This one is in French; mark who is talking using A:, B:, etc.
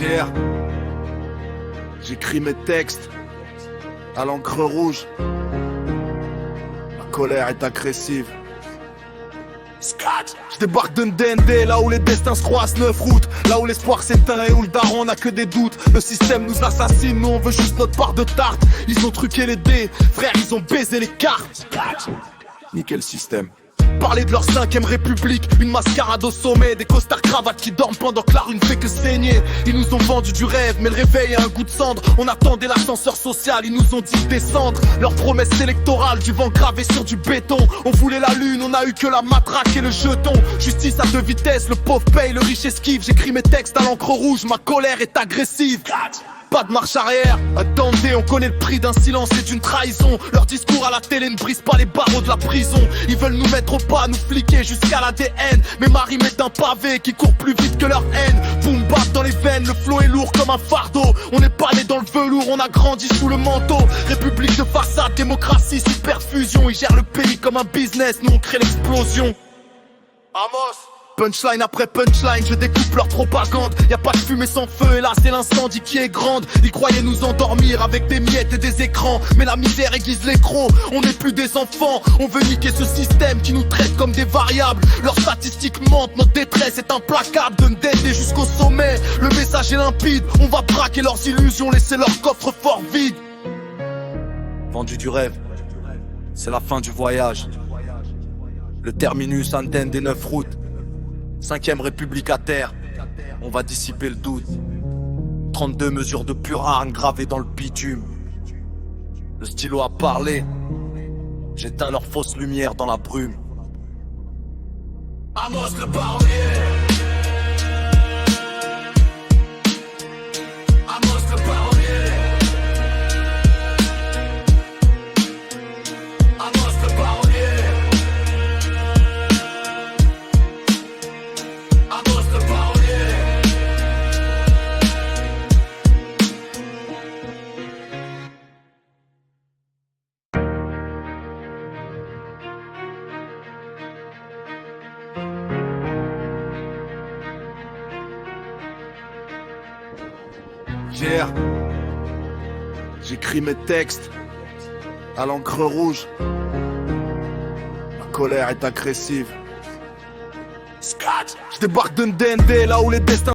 A: Hier, j'écris mes textes à l'encre rouge. La colère est agressive. Je débarque d'un DND, là où les destins se croisent 9 routes. Là où l'espoir s'éteint et où le daron n'a que des doutes. Le système nous assassine, nous on veut juste notre part de tarte. Ils ont truqué les dés, frère, ils ont baisé les cartes. Nickel système. Parler de leur 5ème république, une mascarade au sommet, des costards cravates qui dorment pendant que la rue ne fait que saigner. Ils nous ont vendu du rêve, mais le réveil a un goût de cendre. On attendait l'ascenseur social, ils nous ont dit de descendre. Leur promesse électorale, du vent gravé sur du béton. On voulait la lune, on a eu que la matraque et le jeton. Justice à 2 vitesses, le pauvre paye, le riche esquive. J'écris mes textes à l'encre rouge, ma colère est agressive. Pas de marche arrière, attendez, on connaît le prix d'un silence et d'une trahison. Leur discours à la télé ne brise pas les barreaux de la prison. Ils veulent nous mettre au pas, nous fliquer jusqu'à l'ADN. Mais ma rime est un pavé qui court plus vite que leur haine. Boom bap dans les veines, le flot est lourd comme un fardeau. On n'est pas né dans le velours, on a grandi sous le manteau. République de façade, démocratie, superfusion. Ils gèrent le pays comme un business, nous on crée l'explosion. Amos. Punchline après punchline, je découpe leur propagande. Y'a pas de fumée sans feu, et là c'est l'incendie qui est grande. Ils croyaient nous endormir avec des miettes et des écrans, mais la misère aiguise les crocs, on n'est plus des enfants. On veut niquer ce système qui nous traite comme des variables. Leurs statistiques mentent, notre détresse est implacable. De Ndende jusqu'au sommet, le message est limpide. On va braquer leurs illusions, laisser leur coffre-fort vide. Vendu du rêve, c'est la fin du voyage. Le terminus Anden des 9 routes. 5ème république à terre, on va dissiper le doute. 32 mesures de pure hargne gravées dans le bitume. Le stylo a parlé, j'éteins leur fausse lumière dans la brume. Amos le parolier. Amos le parolier. Amos le parolier. Hier, j'écris mes textes à l'encre rouge. La colère est agressive. Je débarque d'un DND, là où les destins